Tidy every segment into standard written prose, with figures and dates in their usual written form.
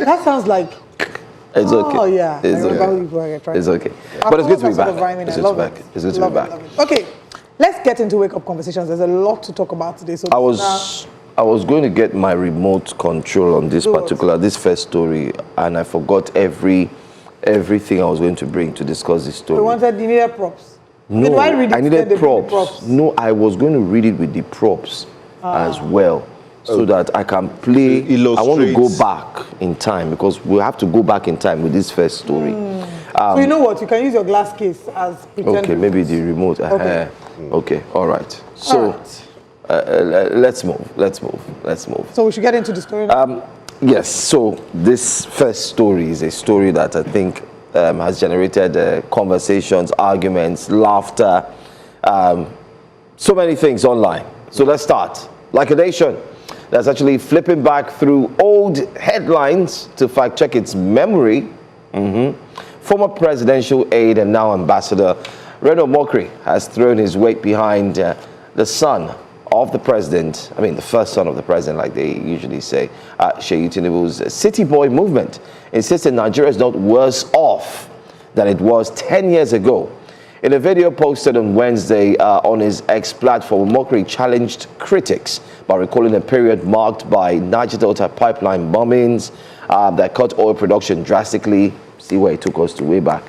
That sounds like... It's okay. Oh, yeah. It's okay. It's okay. But it's good to be back. It's good to be back. It's good to be back. Okay, let's get into wake-up conversations. There's a lot to talk about today. So I was going to get my remote control on this this first story, and I forgot everything I was going to bring to discuss this story. You needed props. No, I needed props. No, I was going to read it with the props as well. So that I can play. I want to go back in time because we have to go back in time with this first story. So you know what? You can use your glass case as pretend. Okay, maybe the remote. Okay, all right. So let's move. So we should get into the story now? Yes. So this first story is a story that I think has generated conversations, arguments, laughter, so many things online. So let's start. Like a nation that's actually flipping back through old headlines to fact-check its memory. Former presidential aide and now ambassador Reno Omokri has thrown his weight behind the son of the president, the first son of the president, like they usually say, Seyi Tinubu's City Boy movement, insisting Nigeria is not worse off than it was 10 years ago. In a video posted on Wednesday on his X platform, Omokri challenged critics by recalling a period marked by Niger Delta pipeline bombings that cut oil production drastically. See where it took us to way back.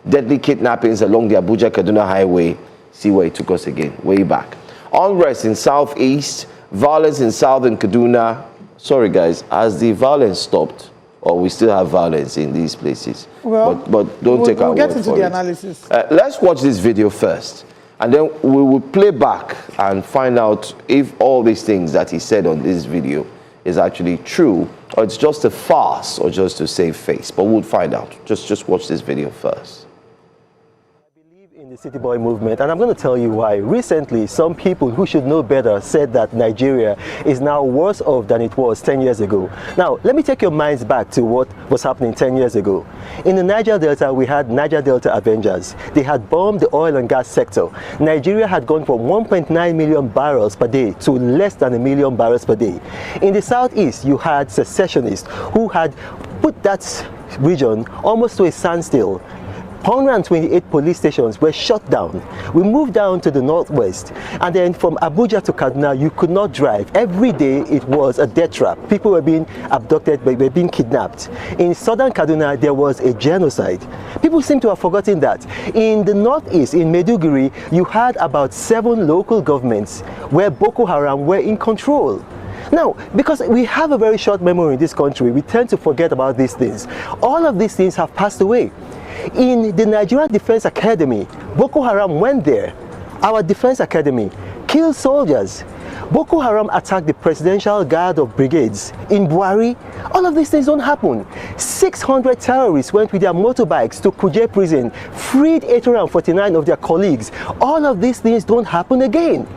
Deadly kidnappings along the Abuja-Kaduna highway. See where it took us again, way back. Unrest in southeast, violence in southern Kaduna. Sorry guys, has the violence stopped? Or we still have violence in these places? Well, but don't take our word for it. We'll get into the analysis. Let's watch this video first, and then we will play back and find out if all these things that he said on this video is actually true, or it's just a farce, or just to save face. But we'll find out. Just watch this video first. In the City Boy movement, and I'm going to tell you why. Recently, some people who should know better said that Nigeria is now worse off than it was 10 years ago. Now, let me take your minds back to what was happening 10 years ago. In the Niger Delta, we had Niger Delta Avengers. They had bombed the oil and gas sector. Nigeria had gone from 1.9 million barrels per day to less than 1 million barrels per day. In the southeast, you had secessionists who had put that region almost to a standstill. 128 police stations were shut down. We moved down to the northwest, and then from Abuja to Kaduna, you could not drive. Every day it was a death trap. People were being abducted, they were being kidnapped. In southern Kaduna, there was a genocide. People seem to have forgotten that. In the northeast, in Maiduguri, you had about 7 local governments where Boko Haram were in control. Now, because we have a very short memory in this country, we tend to forget about these things. All of these things have passed away. In the Nigerian Defense Academy, Boko Haram went there. Our Defense Academy killed soldiers. Boko Haram attacked the Presidential Guard of Brigades in Buhari. All of these things don't happen. 600 terrorists went with their motorbikes to Kuje prison, freed 849 of their colleagues. All of these things don't happen again.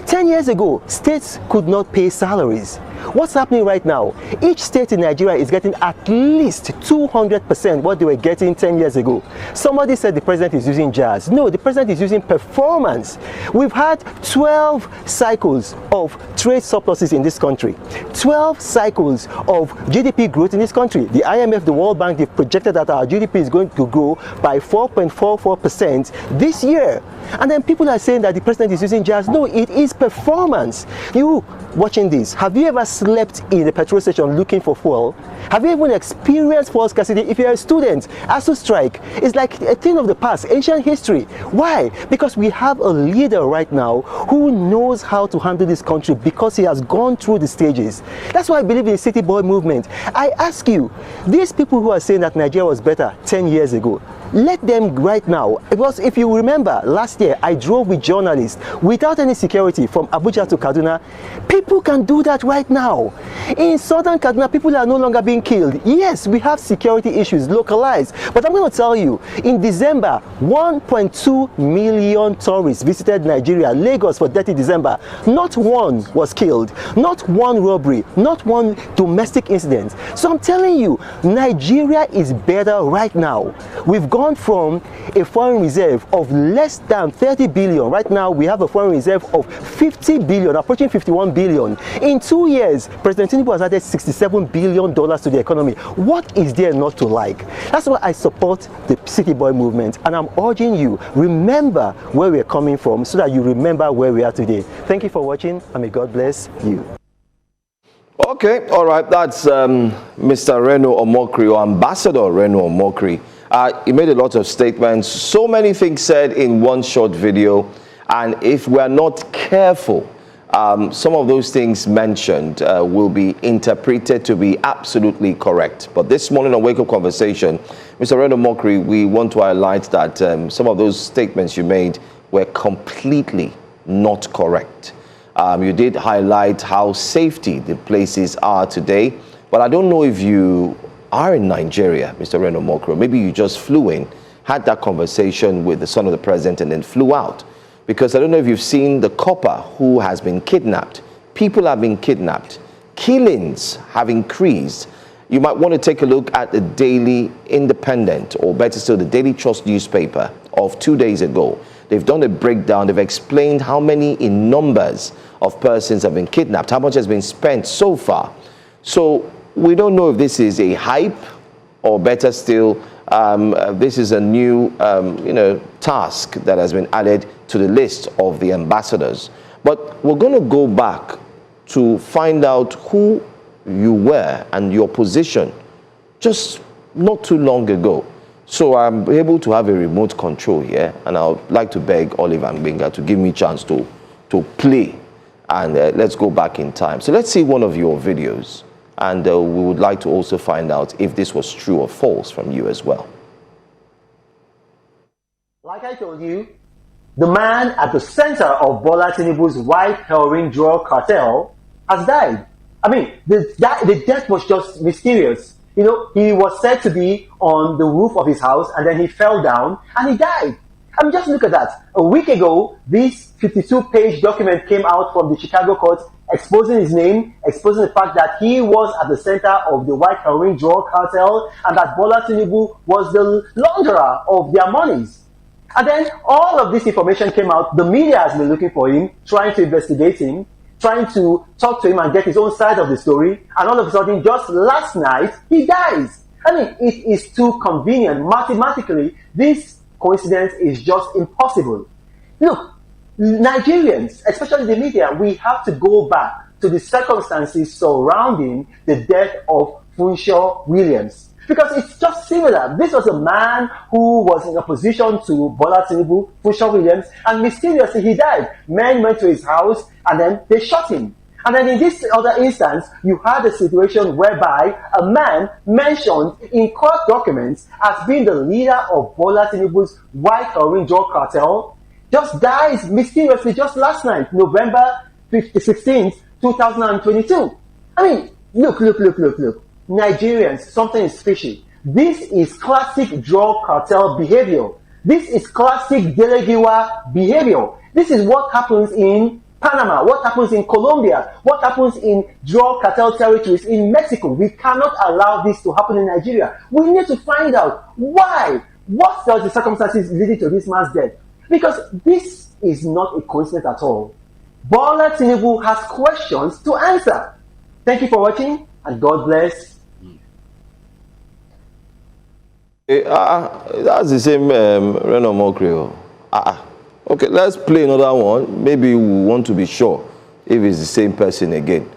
10 years ago, states could not pay salaries. What's happening right now? Each state in Nigeria is getting at least 200% what they were getting 10 years ago. Somebody said the president is using jazz. No, the president is using performance. We've had 12 cycles of trade surpluses in this country. 12 cycles of GDP growth in this country. The IMF, the World Bank, they've projected that our GDP is going to grow by 4.44% this year. And then people are saying that the president is using jazz. No, it is performance. You watching this, have you ever slept in a petrol station looking for fuel? Have you even experienced fuel scarcity? If you're a student, ASU strike is like a thing of the past, ancient history. Why? Because we have a leader right now who knows how to handle this country because he has gone through the stages. That's why I believe in the City Boy movement. I ask you, these people who are saying that Nigeria was better 10 years ago, let them right now, because if you remember last year I drove with journalists without any security from Abuja to Kaduna. People can do that right now. In southern Kaduna, people are no longer being killed. Yes, we have security issues localized, but I'm going to tell you, in December, 1.2 million tourists visited Nigeria, Lagos, for Dirty December. Not one was killed, not one robbery, not one domestic incident. So I'm telling you, Nigeria is better right now. We've gone gone from a foreign reserve of less than 30 billion. Right now, we have a foreign reserve of 50 billion, approaching 51 billion. In 2 years, President Tinubu has added $67 billion to the economy. What is there not to like? That's why I support the City Boy movement, and I'm urging you, remember where we're coming from so that you remember where we are today. Thank you for watching, and may God bless you. Okay, all right, that's Mr. Reno Omokri, or Ambassador Reno Omokri. He made a lot of statements, so many things said in one short video, and if we are not careful, some of those things mentioned will be interpreted to be absolutely correct. But this morning on Wake Up Conversation, Mr. Reno Omokri, we want to highlight that some of those statements you made were completely not correct. You did highlight how safety the places are today, but I don't know if you are in Nigeria, Mr. Reno Omokri. Maybe you just flew in, had that conversation with the son of the president, and then flew out. Because I don't know if you've seen the copper who has been kidnapped. People have been kidnapped. Killings have increased. You might want to take a look at the Daily Independent, or better still, the Daily Trust newspaper of 2 days ago. They've done a breakdown. They've explained how many in numbers of persons have been kidnapped, how much has been spent so far. So we don't know if this is a hype, or better still, this is a new task that has been added to the list of the ambassadors. But we're going to go back to find out who you were and your position just not too long ago. So I'm able to have a remote control here, and I would like to beg Oliver and Benga to give me a chance to play, and let's go back in time. So let's see one of your videos, and we would like to also find out if this was true or false from you as well. Like I told you, the man at the center of Bola Tinubu's white heroin drug cartel has died. I mean, the death was just mysterious. You know, he was said to be on the roof of his house, and then he fell down and he died. I mean, just look at that. A week ago, this 52-page document came out from the Chicago court exposing his name, exposing the fact that he was at the center of the white heroin drug cartel, and that Bola Tinubu was the launderer of their monies. And then all of this information came out. The media has been looking for him, trying to investigate him, trying to talk to him and get his own side of the story, and all of a sudden, just last night, he dies. I mean, it is too convenient. Mathematically, this coincidence is just impossible. Look, Nigerians, especially the media, we have to go back to the circumstances surrounding the death of Funsho Williams. Because it's just similar. This was a man who was in opposition to Bola Tinubu, Funsho Williams, and mysteriously he died. Men went to his house and then they shot him. And then in this other instance, you had a situation whereby a man mentioned in court documents as being the leader of Bola Tinubu's white heroin drug cartel just dies mysteriously just last night, November 16th, 2022. I mean, look. Nigerians, something is fishy. This is classic drug cartel behavior. This is classic Delegiwa behavior. This is what happens in Panama, what happens in Colombia, what happens in drug cartel territories in Mexico. We cannot allow this to happen in Nigeria. We need to find out why. What are the circumstances leading to this man's death? Because this is not a coincidence at all. Bola Tinubu has questions to answer. Thank you for watching, and God bless. That's the same Reno Omokri. Okay, let's play another one. Maybe we want to be sure if it's the same person again.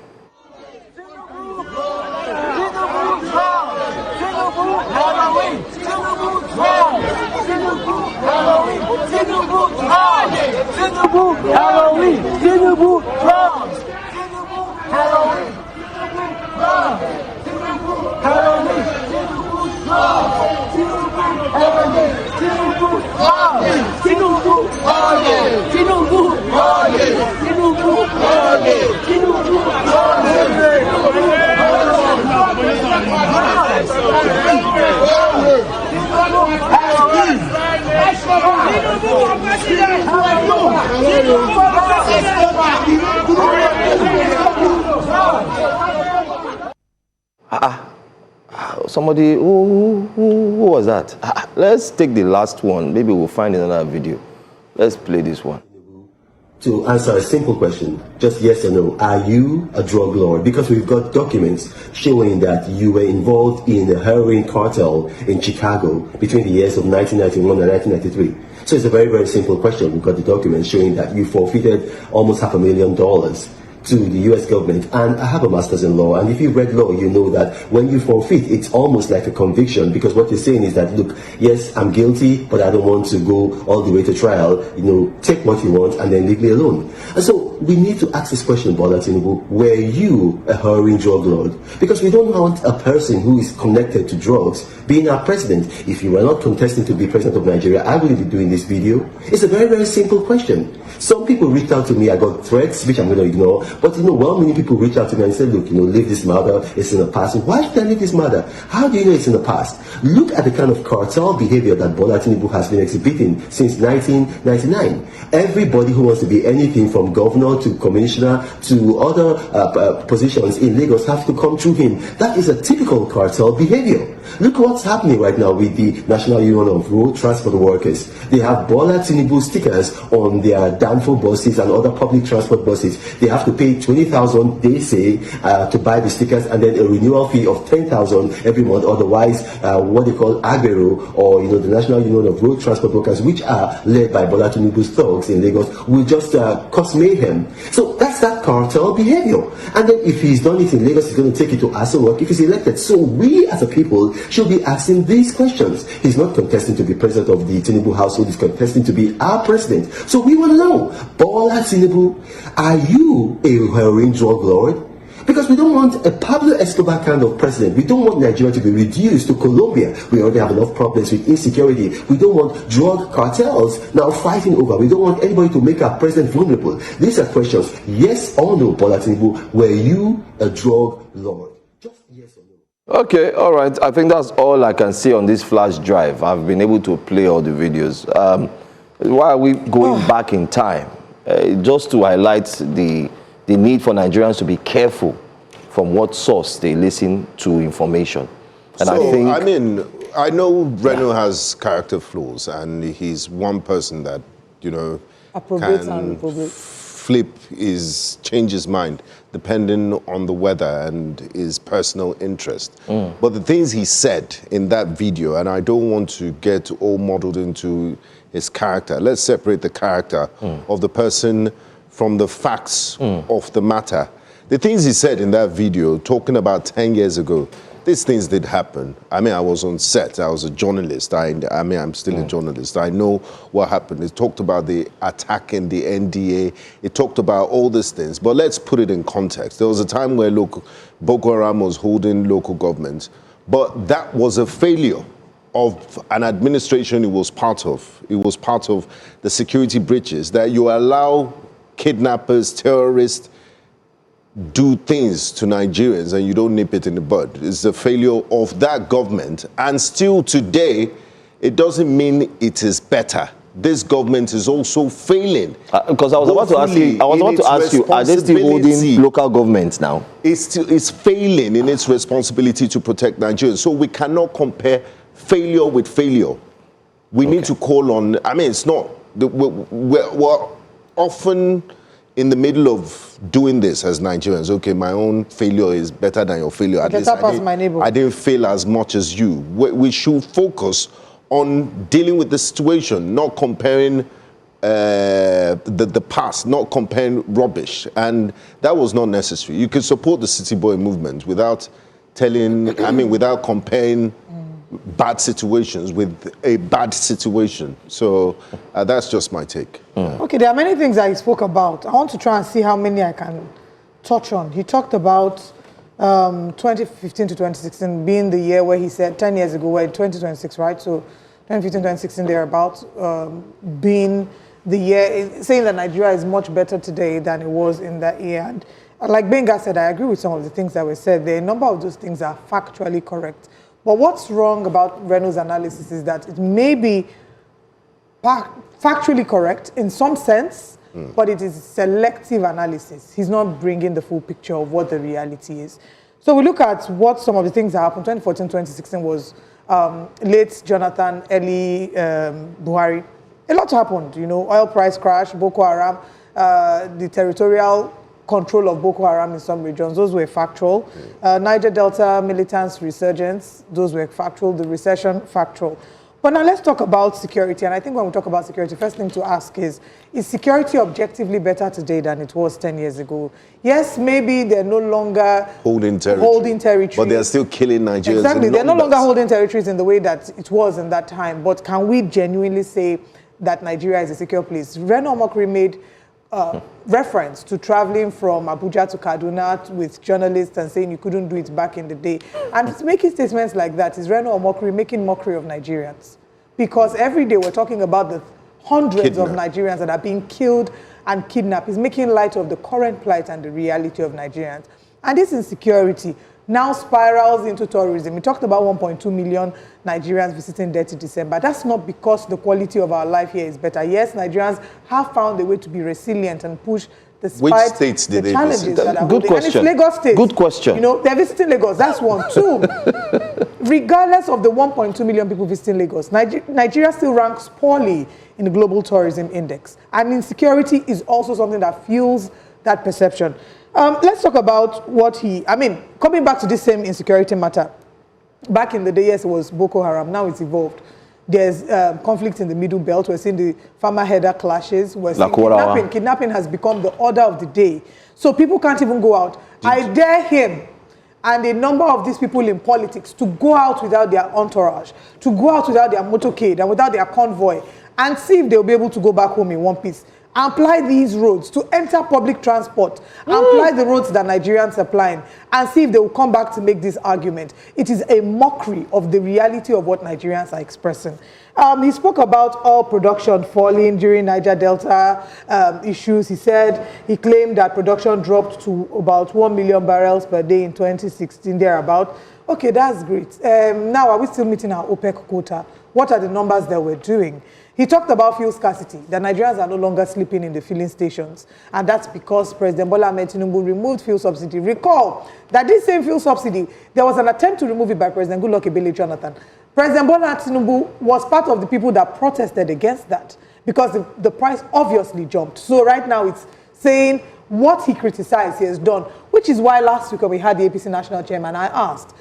somebody, who was that? Let's take the last one. Maybe we'll find another video. Let's play this one. To answer a simple question, just yes or no, are you a drug lord? Because we've got documents showing that you were involved in the heroin cartel in Chicago between the years of 1991 and 1993. So it's a very, very simple question. We've got the documents showing that you forfeited almost $500,000 to the US government, and I have a master's in law, and if you read law, you know that when you forfeit, it's almost like a conviction, because what you're saying is that, look, yes, I'm guilty, but I don't want to go all the way to trial, take what you want and then leave me alone. And so we need to ask this question, Bola Tinubu, were you a heroin drug lord? Because we don't want a person who is connected to drugs being our president. If you were not contesting to be president of Nigeria, I wouldn't be doing this video. It's a very, very simple question. Some people reached out to me, I got threats, which I'm going to ignore, but well-meaning people reached out to me and said, look, leave this matter, it's in the past. Why should I leave this matter? How do you know it's in the past? Look at the kind of cartel behavior that Bola Tinubu has been exhibiting since 1999. Everybody who wants to be anything from governor to commissioner to other positions in Lagos have to come through him. That is a typical cartel behavior. Look what's happening right now with the National Union of Road Transport Workers. They have Bola Tinubu stickers on their Danfo buses and other public transport buses. They have to pay 20,000, they say, to buy the stickers, and then a renewal fee of 10,000 every month. Otherwise, what they call Agbero, or the National Union of Road Transport Workers, which are led by Bola Tinubu's thugs in Lagos, will just cause mayhem. So that's that cartel behavior. And then if he's done it in Lagos, he's going to take it to Asawak if he's elected. So we as a people should be asking these questions. He's not contesting to be president of the Tinubu household, he's contesting to be our president. So we want to know, Bola Tinubu, are you a heroin drug lord? Because we don't want a Pablo Escobar kind of president. We don't want Nigeria to be reduced to Colombia. We already have enough problems with insecurity. We don't want drug cartels now fighting over. We don't want anybody to make our president vulnerable. These are questions. Yes or no, Bola Tinubu, were you a drug lord? Just yes or no. Okay, all right. I think that's all I can see on this flash drive. I've been able to play all the videos. Why are we going back in time? Just to highlight the need for Nigerians to be careful from what source they listen to information. And I know Reno has character flaws, and he's one person that, can change his mind depending on the weather and his personal interest. But the things he said in that video, and I don't want to get all modeled into his character. Let's separate the character of the person from the facts of the matter. The things he said in that video, talking about 10 years ago, these things did happen. I was on set. I was a journalist. I'm still a journalist. I know what happened. It talked about the attack in the NDA. It talked about all these things. But let's put it in context. There was a time where Boko Haram was holding local governments, but that was a failure of an administration it was part of. It was part of the security breaches that you allow kidnappers, terrorists, do things to Nigerians and you don't nip it in the bud. It's the failure of that government. And still today, it doesn't mean it is better. This government is also failing. Because I was about to ask you, are they still holding local governments now? It's failing in its responsibility to protect Nigerians. So we cannot compare failure with failure. We need to call on, it's not, we're often in the middle of doing this as Nigerians. Okay, my own failure is better than your failure. At least I didn't fail as much as you. We should focus on dealing with the situation, not comparing the past, not comparing rubbish. And that was not necessary. You could support the City Boy movement without without comparing bad situations with a bad situation. So that's just my take. Okay, there are many things that he spoke about. I want to try and see how many I can touch on. He talked about 2015 to 2016 being the year where he said 10 years ago, we're in 2026, right? So 2015, 2016, thereabouts, being the year, saying that Nigeria is much better today than it was in that year. And like Benga said, I agree with some of the things that were said. A number of those things are factually correct. But what's wrong about Reno's analysis is that it may be factually correct in some sense, but it is selective analysis. He's not bringing the full picture of what the reality is. So we look at what some of the things that happened. 2014, 2016 was late Jonathan, early Buhari. A lot happened, you know, oil price crash, Boko Haram, the territorial control of Boko Haram in some regions, those were factual. Niger Delta militants resurgence, those were factual. The recession, factual. But now let's talk about security. And I think when we talk about security, first thing to ask is security objectively better today than it was 10 years ago? Yes, maybe they're no longer holding territory. But they're still killing Nigerians. Exactly, they're no longer holding territories in the way that it was in that time. But can we genuinely say that Nigeria is a secure place? Reno Omokri made reference to traveling from Abuja to Kaduna with journalists and saying you couldn't do it back in the day. And making statements like that is Reno Omokri making mockery of Nigerians. Because every day we're talking about the hundreds of Nigerians that are being killed and kidnapped. He's making light of the current plight and the reality of Nigerians. And this insecurity now spirals into tourism. We talked about 1.2 million Nigerians visiting there to December. That's not because the quality of our life here is better. Yes, Nigerians have found a way to be resilient and push despite Which states did the challenges visit? that are Good question. And it's Lagos State. Good question. You know, they're visiting Lagos. That's one. Two, regardless of the 1.2 million people visiting Lagos, Nigeria still ranks poorly in the Global Tourism Index. And insecurity is also something that fuels that perception. Let's talk about coming back to this same insecurity matter. Back in the day, yes, it was Boko Haram. Now it's evolved. There's conflict in the Middle Belt. We're seeing the farmer-header clashes. We're seeing kidnapping. Kidnapping has become the order of the day. So people can't even go out. I dare him and a number of these people in politics to go out without their entourage, to go out without their motorcade and without their convoy, and see if they'll be able to go back home in one piece. Apply these roads to enter public transport, apply the roads that Nigerians are applying, and see if they will come back to make this argument. It is a mockery of the reality of what Nigerians are expressing. He spoke about oil production falling during Niger Delta issues. He claimed that production dropped to about 1 million barrels per day in 2016, thereabout. Okay, that's great. Now, are we still meeting our OPEC quota? What are the numbers that we're doing? He talked about fuel scarcity, that Nigerians are no longer sleeping in the filling stations. And that's because President Bola Ahmed Tinubu removed fuel subsidy. Recall that this same fuel subsidy, there was an attempt to remove it by President Goodluck Jonathan. President Bola Tinubu was part of the people that protested against that because the price obviously jumped. So right now it's saying what he criticized he has done, which is why last week when we had the APC national chairman, I asked,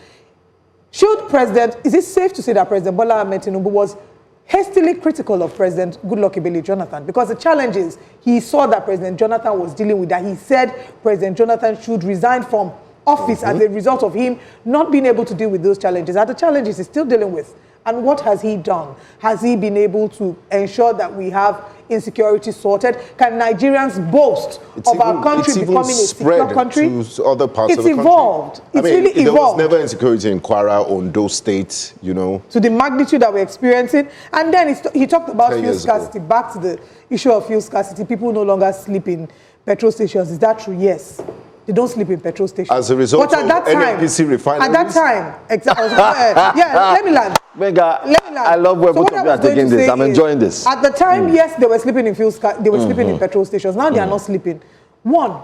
is it safe to say that President Bola Ahmed Tinubu was hastily critical of President Goodluck Jonathan? Because the challenges he saw that President Jonathan was dealing with, that he said President Jonathan should resign from office as a result of him not being able to deal with those challenges, are the challenges he's still dealing with. And what has he done? Has he been able to ensure that we have insecurity sorted? Can Nigerians boast of our country becoming a secure country? To other parts of the country. It's evolved. It's really there evolved. There was never insecurity in Kwara, Ondo State, you know. To the magnitude that we're experiencing. And then he talked about fuel scarcity. Back to the issue of fuel scarcity. People no longer sleep in petrol stations. Is that true? Yes. They don't sleep in petrol stations. As a result of NNPC refineries? At that time, exactly. Let me land. I love where both of you are taking this. I'm enjoying this. At the time, yes, they were sleeping in they were sleeping in petrol stations. Now they are not sleeping. One,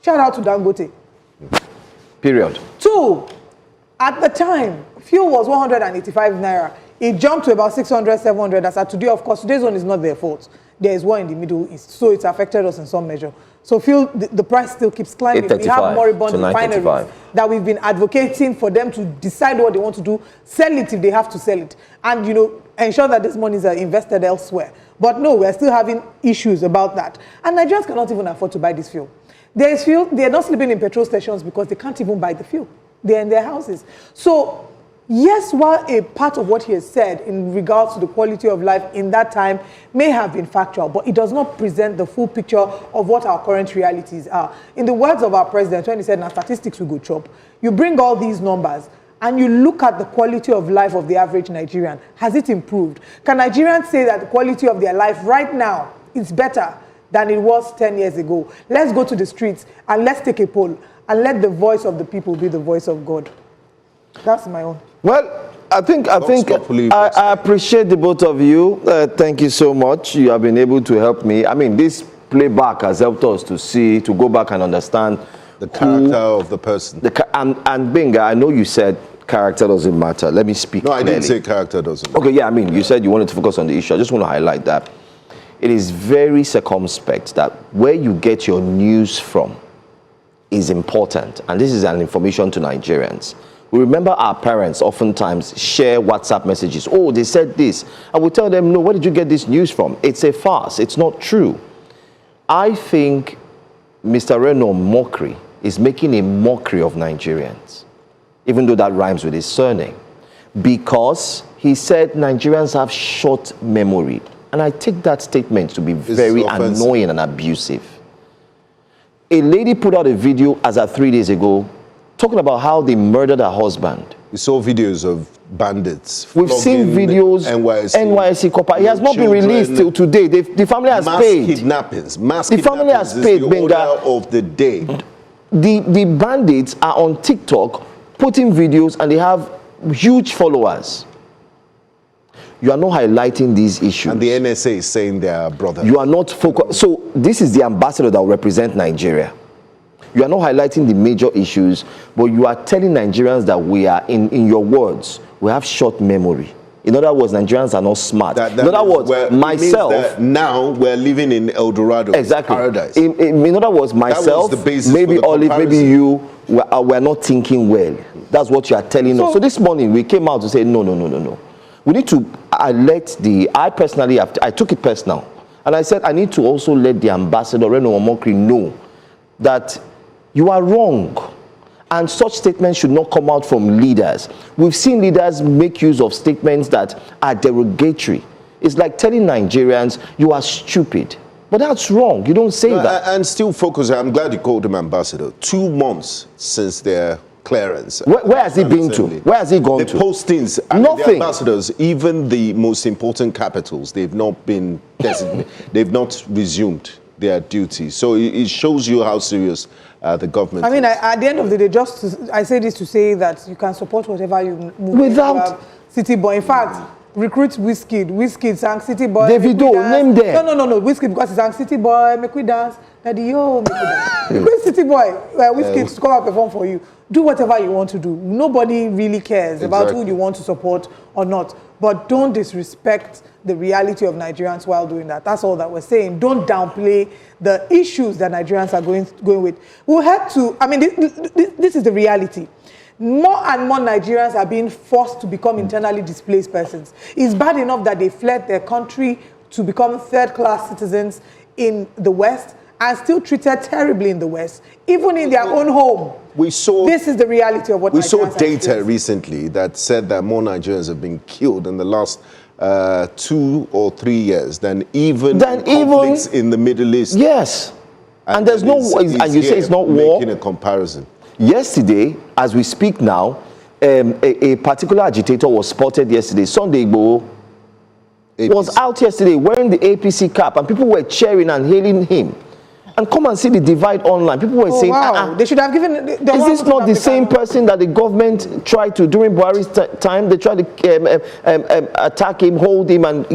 shout out to Dangote. Period. Two, at the time, fuel was 185 naira. It jumped to about 600, 700. As at today, of course, today's one is not their fault. There is war in the Middle East, so it's affected us in some measure. So fuel, the price still keeps climbing. We have moribund refineries that we've been advocating for them to decide what they want to do, sell it if they have to sell it, and ensure that these monies are invested elsewhere. But no, we're still having issues about that. And Nigerians cannot even afford to buy this fuel. There is fuel, they're not sleeping in petrol stations because they can't even buy the fuel. They're in their houses. So yes, while a part of what he has said in regards to the quality of life in that time may have been factual, but it does not present the full picture of what our current realities are. In the words of our president, when he said, "Now statistics will go chop," you bring all these numbers and you look at the quality of life of the average Nigerian. Has it improved? Can Nigerians say that the quality of their life right now is better than it was 10 years ago? Let's go to the streets and let's take a poll and let the voice of the people be the voice of God. That's my own. Well, I appreciate the both of you. Thank you so much. You have been able to help me. I mean, this playback has helped us to go back and understand The character of the person. And Benga, I know you said character doesn't matter. Let me speak No, I clearly. didn't say character doesn't matter. Okay, yeah, I mean, you said you wanted to focus on the issue. I just want to highlight that it is very circumspect that where you get your news from is important. And this is an information to Nigerians. We remember our parents oftentimes share WhatsApp messages. Oh, they said this. I will tell them, no, where did you get this news from? It's a farce. It's not true. I think Mr. Reno Omokri is making a mockery of Nigerians, even though that rhymes with his surname, because he said Nigerians have short memory. And I take that statement to be very annoying and abusive. A lady put out a video as of 3 days ago talking about how they murdered her husband. We saw videos of bandits. We've seen videos, NYSC copper. He has not been released till today. The family has paid. The family has paid. The order of the day. The bandits are on TikTok putting videos and they have huge followers. You are not highlighting these issues. And the NSA is saying they are brothers. You are not focused. So this is the ambassador that will represent Nigeria. You are not highlighting the major issues, but you are telling Nigerians that we are, in your words, we have short memory. In other words, Nigerians are not smart. In other words, myself... now we're living in El Dorado, exactly. paradise. In other words, myself, maybe Olive, maybe you, we're not thinking well. That's what you are telling us. So this morning, we came out to say, no. We need to let I personally, I took it personal. And I said, I need to also let the ambassador, Reno Omokri, know that you are wrong. And such statements should not come out from leaders. We've seen leaders make use of statements that are derogatory. It's like telling Nigerians, you are stupid. But that's wrong. You don't say that. And still focus, I'm glad you called him ambassador. 2 months since their clearance. Where has he been to? Where has he gone to? The postings, nothing. The ambassadors, even the most important capitals, they've not been designated. They've not resumed their duties. So it shows you how serious the government is. At the end of the day, I say this to say that you can support whatever you move without City Boy. In fact, recruit Wizkid. Wizkid sang City Boy. Davido, name them. No. Wizkid, because he sang City Boy, make we dance. Daddy, yo, make we dance. Recruit City Boy, Wizkid to come and perform for you. Do whatever you want to do. Nobody really cares about who you want to support or not. But don't disrespect the reality of Nigerians while doing that. That's all that we're saying. Don't downplay the issues that Nigerians are going with. We'll have to, this is the reality. More and more Nigerians are being forced to become internally displaced persons. It's bad enough that they fled their country to become third-class citizens in the West and still treated terribly in the West, even in their own home. This is the reality of what Nigerians saw data recently that said that more Nigerians have been killed in the last 2 or 3 years than conflicts in the Middle East. Yes. And there's no, and you say it's not war. Making a comparison. Yesterday, as we speak now, a particular agitator was spotted yesterday. Sunday Igboho was out yesterday wearing the APC cap, and people were cheering and hailing him. And come and see the divide online. People were saying, wow. They should have given... Is this not the same person that the government tried to, during Buhari's time, they tried to attack him, hold him, and,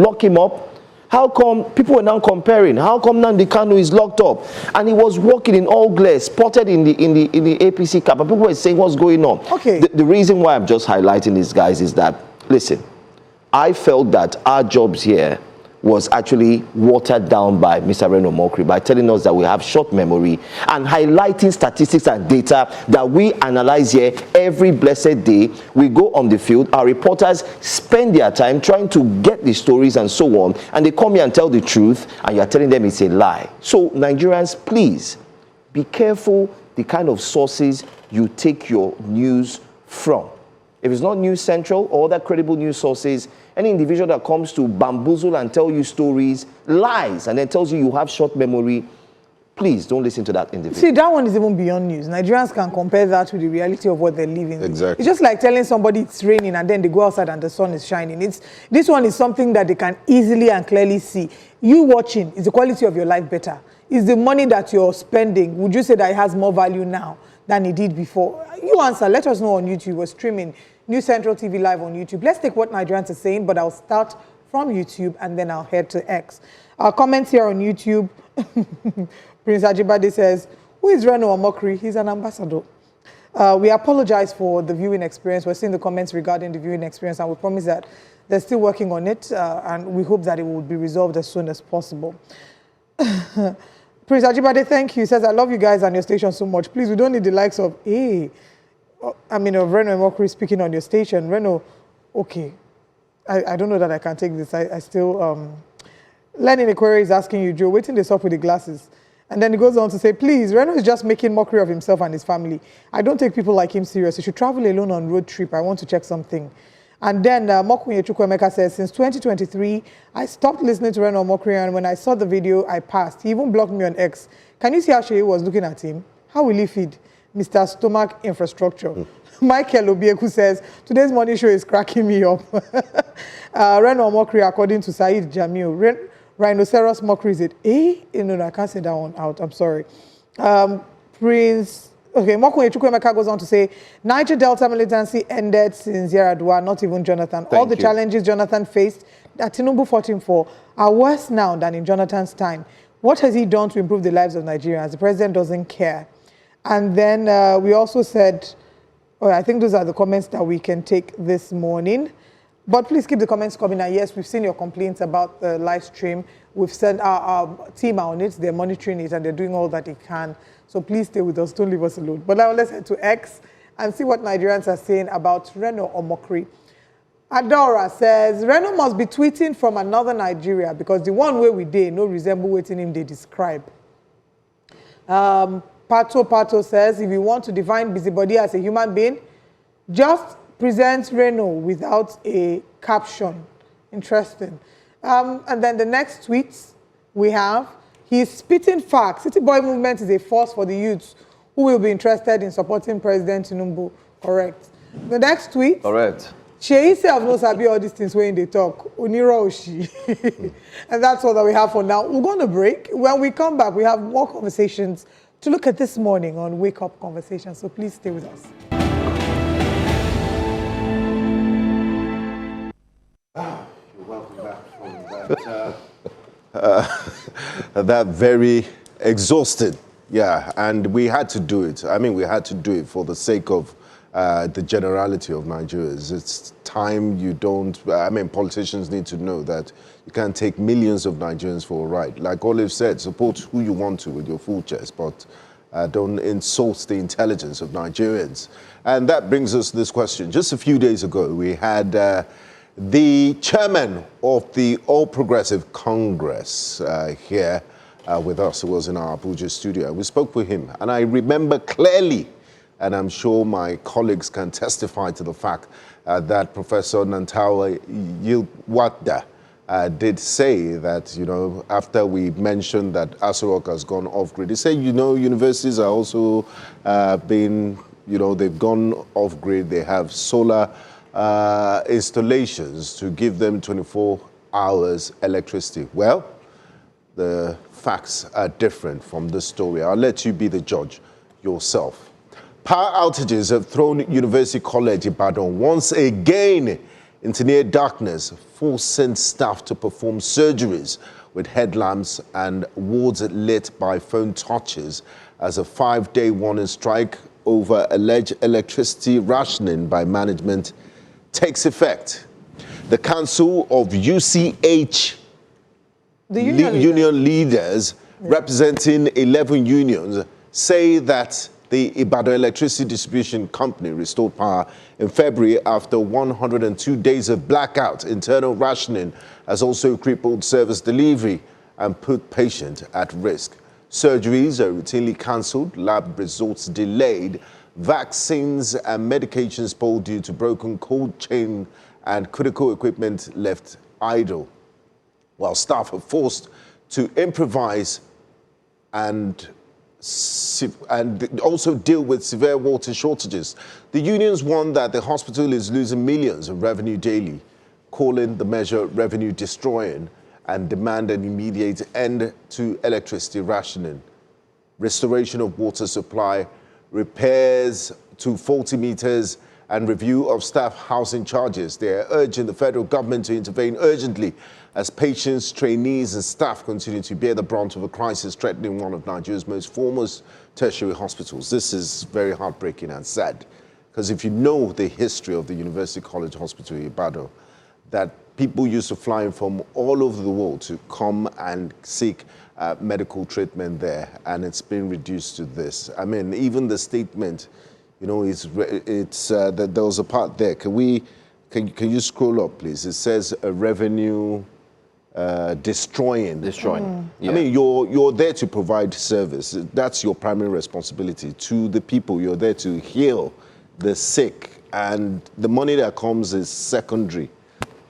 lock him up? How come people were now comparing? How come Nnamdi Kanu is locked up? And he was walking in all glass, spotted in the APC cap, and people were saying, what's going on? Okay. The reason why I'm just highlighting these guys is that, listen, I felt that our jobs here was actually watered down by Mr. Reno Omokri by telling us that we have short memory and highlighting statistics and data that we analyze here every blessed day. We go on the field, our reporters spend their time trying to get the stories and so on, and they come here and tell the truth, and you're telling them it's a lie. So Nigerians, please be careful the kind of sources you take your news from. If it's not News Central or other credible news sources, any individual that comes to bamboozle and tell you stories, lies, and then tells you have short memory, please don't listen to that individual. See, that one is even beyond news. Nigerians can compare that with the reality of what they're living. Exactly. It's just like telling somebody it's raining and then they go outside and the sun is shining. This one is something that they can easily and clearly see. You watching, is the quality of your life better? Is the money that you're spending, would you say that it has more value now than it did before? You answer. Let us know on YouTube. We're streaming News Central TV live on YouTube. Let's take what Nigerians are saying, but I'll start from YouTube and then I'll head to X. Our comments here on YouTube. Prince Ajibade says, Who is Reno Omokri? He's an ambassador. We apologize for the viewing experience. We're seeing the comments regarding the viewing experience, and we promise that they're still working on it, and we hope that it will be resolved as soon as possible. Prince Ajibade, thank you. He says, I love you guys and your station so much. Please, we don't need the likes of, of Reno Omokri speaking on your station. Reno, okay. I don't know that I can take this. I still... Learning Inquiry is asking you, Joe, waiting this up with the glasses. And then he goes on to say, please, Reno is just making mockery of himself and his family. I don't take people like him serious. He should travel alone on road trip. I want to check something. And then Mokunye Chukwemeka says, since 2023, I stopped listening to Reno Omokri, and when I saw the video, I passed. He even blocked me on X. Can you see how Sheyi was looking at him? How will he feed Mr. Stomach Infrastructure? Michael Obieku says, today's morning show is cracking me up. Reno Omokri, according to Said Jamil, Rhinoceros mockery, is it No, I can't say that one out. I'm sorry. Prince... Okay, Mokunye Chukwemeka goes on to say, Niger Delta militancy ended since Yaradua, not even Jonathan. All the challenges Jonathan faced that Tinubu fought him for are worse now than in Jonathan's time. What has he done to improve the lives of Nigerians? The president doesn't care. And then we also said, I think those are the comments that we can take this morning. But please keep the comments coming. And yes, we've seen your complaints about the live stream. We've sent our team on it. They're monitoring it and they're doing all that they can. So please stay with us. Don't leave us alone. But now let's head to X and see what Nigerians are saying about Reno Omokri. Adora says, Reno must be tweeting from another Nigeria because the one way we did no resemble waiting him they describe. Pato says, if you want to define busybody as a human being, just present Reno without a caption. Interesting. And then the next tweet we have, he's spitting facts. City Boy movement is a force for the youths who will be interested in supporting President Tinubu. Correct. The next tweet. Correct. Sheyi self knows sabi all these things when they talk. Oniro Oshi. And that's all that we have for now. We're going to break. When we come back, we have more conversations to look at this morning on Wake Up Conversations. So please stay with us. You're welcome back from that. That very exhausted, and we had to do it. I mean, we had to do it for the sake of the generality of Nigerians. It's time you don't, politicians need to know that you can't take millions of Nigerians for a ride. Like Olive said, support who you want to with your full chest, but don't insult the intelligence of Nigerians. And that brings us to this question. Just a few days ago, we had the chairman of the All Progressive Congress here with us. It was in our Abuja studio. We spoke with him, and I remember clearly, and I'm sure my colleagues can testify to the fact that Professor Nantawa Yilwada did say that, after we mentioned that Aso Rock has gone off-grid, he said, universities are also they've gone off-grid. They have solar installations to give them 24 hours electricity. Well, the facts are different from this story. I'll let you be the judge yourself. Power outages have thrown University College Ibadan once again into near darkness, forcing staff to perform surgeries with headlamps and wards lit by phone torches as a 5-day warning strike over alleged electricity rationing by management takes effect. The Council of UCH union leaders representing 11 unions say that the Ibadan Electricity Distribution Company restored power in February after 102 days of blackout. Internal rationing has also crippled service delivery and put patients at risk. Surgeries are routinely cancelled, lab results delayed, vaccines and medications pulled due to broken cold chain and critical equipment left idle, while staff are forced to improvise and also deal with severe water shortages. The unions warn that the hospital is losing millions of revenue daily, calling the measure revenue destroying, and demand an immediate end to electricity rationing. Restoration of water supply, repairs to faulty meters, and review of staff housing charges. They are urging the federal government to intervene urgently as patients, trainees and staff continue to bear the brunt of a crisis threatening one of Nigeria's most foremost tertiary hospitals. This is very heartbreaking and sad, because if you know the history of the University College Hospital in Ibadan, that people used to fly in from all over the world to come and seek medical treatment there, and it's been reduced to this. I mean, even the statement, you know, that there was a part there. Can you scroll up, please? It says a revenue destroying. Yeah. I mean, you're there to provide service. That's your primary responsibility to the people. You're there to heal the sick, and the money that comes is secondary.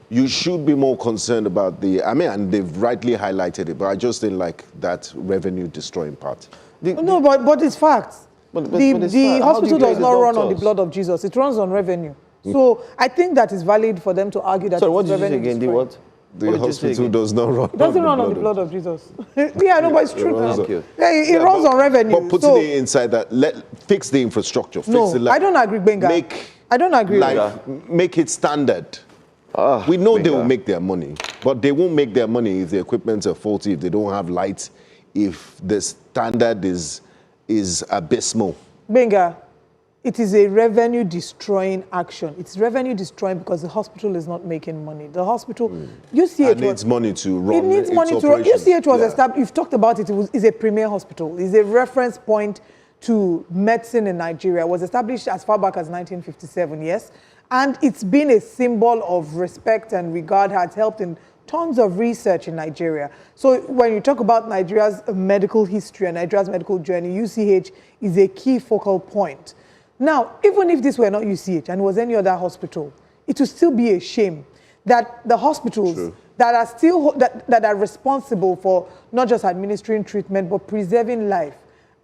You should be more concerned about and they've rightly highlighted it, but I just didn't like that revenue destroying part. No, but it's facts. The hospital does not run on the blood of Jesus. It runs on revenue. So I think that is valid for them to argue that So what it's did you say revenue again? The destroying. what? The hospital does not run. It doesn't run on the blood of Jesus. Yeah, no, but it's true. Thank you. Yeah, it runs on revenue. But putting it inside that, fix the infrastructure. Fix the I don't agree, Benga. I don't agree with that. Make it standard. We know they will make their money, but they won't make their money if the equipment are faulty, if they don't have lights, if the standard is abysmal. Benga, it is a revenue-destroying action. It's revenue-destroying because the hospital is not making money. The hospital, UCH needs money to run. It needs money to run. UCH was established. You've talked about it. It's a premier hospital. It's a reference point to medicine in Nigeria. It was established as far back as 1957. Yes, and it's been a symbol of respect and regard. Has helped in tons of research in Nigeria. So when you talk about Nigeria's medical history and Nigeria's medical journey, UCH is a key focal point. Now, even if this were not UCH and was any other hospital, it would still be a shame that the hospitals that are still that are responsible for not just administering treatment but preserving life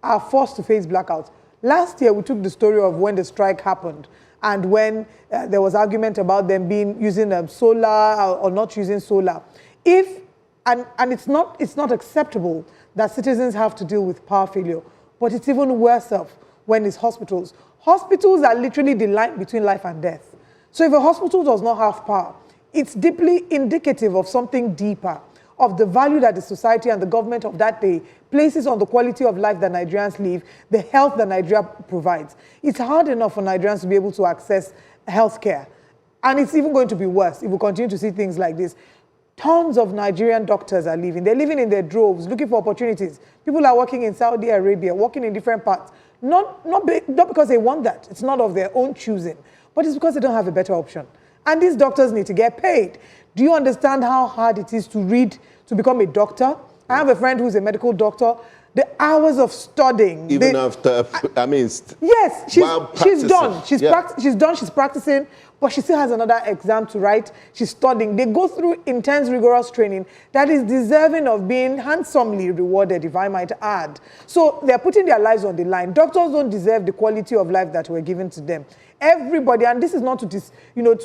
are forced to face blackouts. Last year, we took the story of when the strike happened and when there was argument about them using solar or not using solar. And it's not acceptable that citizens have to deal with power failure, but it's even worse off when it's hospitals. Hospitals are literally the line between life and death. So if a hospital does not have power, it's deeply indicative of something deeper, of the value that the society and the government of that day places on the quality of life that Nigerians live, the health that Nigeria provides. It's hard enough for Nigerians to be able to access healthcare. And it's even going to be worse if we continue to see things like this. Tons of Nigerian doctors are leaving. They're living in their droves, looking for opportunities. People are working in Saudi Arabia, working in different parts. Not because they want that. It's not of their own choosing. But it's because they don't have a better option. And these doctors need to get paid. Do you understand how hard it is to become a doctor? I have a friend who's a medical doctor. The hours of studying. Even after, yes, she's done. She's done, she's practicing, but she still has another exam to write. She's studying. They go through intense, rigorous training that is deserving of being handsomely rewarded, if I might add. So they're putting their lives on the line. Doctors don't deserve the quality of life that we're given to them. Everybody, and this is not to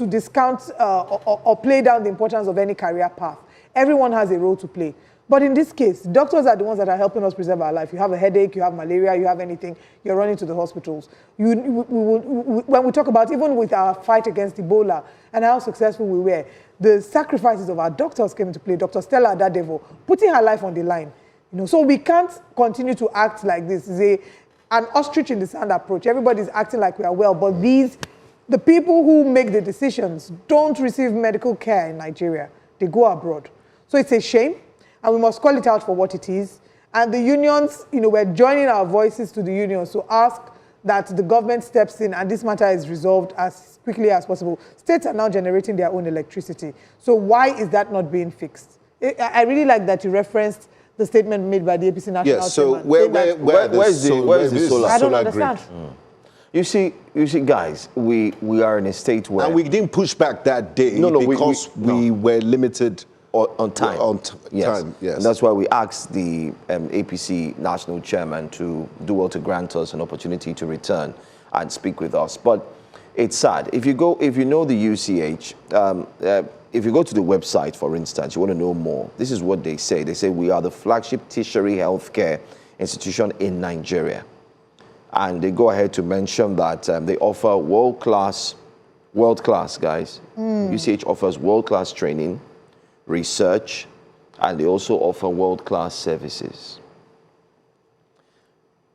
discount or play down the importance of any career path. Everyone has a role to play. But in this case, doctors are the ones that are helping us preserve our life. You have a headache, you have malaria, you have anything, you're running to the hospitals. When we talk about, even with our fight against Ebola and how successful we were, the sacrifices of our doctors came into play. Dr. Stella Adadevo, putting her life on the line. So we can't continue to act like this. It's an ostrich in the sand approach. Everybody's acting like we are well, but the people who make the decisions don't receive medical care in Nigeria. They go abroad. So it's a shame. And we must call it out for what it is. And the unions, we're joining our voices to the unions to ask that the government steps in and this matter is resolved as quickly as possible. States are now generating their own electricity. So why is that not being fixed? I really like that you referenced the statement made by the APC National Chairman. Yes, so where's the solar grid? I don't understand. You see, guys, we are in a state where... And we didn't push back that day because we were limited... On time. Yes. And that's why we asked the APC national chairman to do well to grant us an opportunity to return and speak with us. But it's sad. If you know the UCH, if you go to the website, for instance, you want to know more, this is what they say. They say we are the flagship tertiary healthcare institution in Nigeria. And they go ahead to mention that they offer world-class World class, guys. UCH offers world-class training, research, and they also offer world-class services.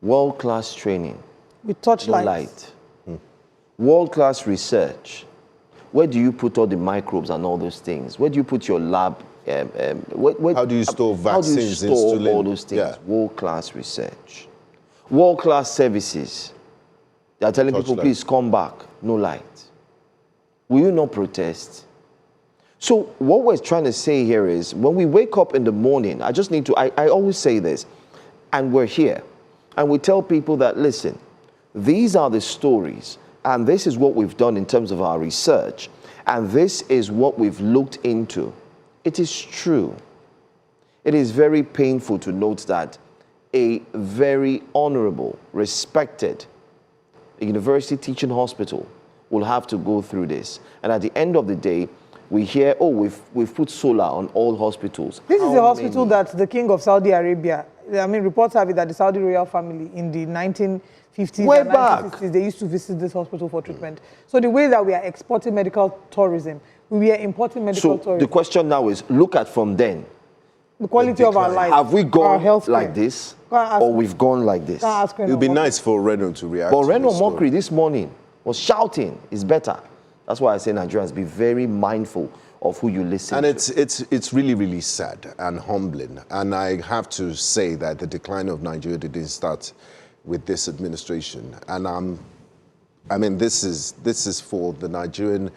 World-class training. With touchlights. Light. World-class research. Where do you put all the microbes and all those things? Where do you put your lab? How do you store vaccines? How do you store all those things? Yeah. World-class research. World-class services. They are telling people, please come back. No light. Will you not protest? So what we're trying to say here is, when we wake up in the morning, I just need to, I always say this, and we're here, and we tell people that, listen, these are the stories, and this is what we've done in terms of our research, and this is what we've looked into. It is true. It is very painful to note that a very honorable, respected university teaching hospital will have to go through this. And at the end of the day, we hear, oh, we've put solar on all hospitals. This is a hospital that the king of Saudi Arabia, I mean, reports have it that the Saudi royal family in the 1950s Way and back. 1960s, they used to visit this hospital for treatment. So the way that we are exporting medical tourism, we are importing medical So tourism. the question now is, look at from then. The quality of our life. Have we our gone healthcare. like this, Can't or we've gone like this? ask It would be Reno. nice for Reno to react. But to Reno this story. Omokri this morning was shouting, it's better. That's why I say Nigerians, be very mindful of who you listen And to. it's really, really sad and humbling. And I have to say that the decline of Nigeria didn't start with this administration. And I mean, this is for the Nigerian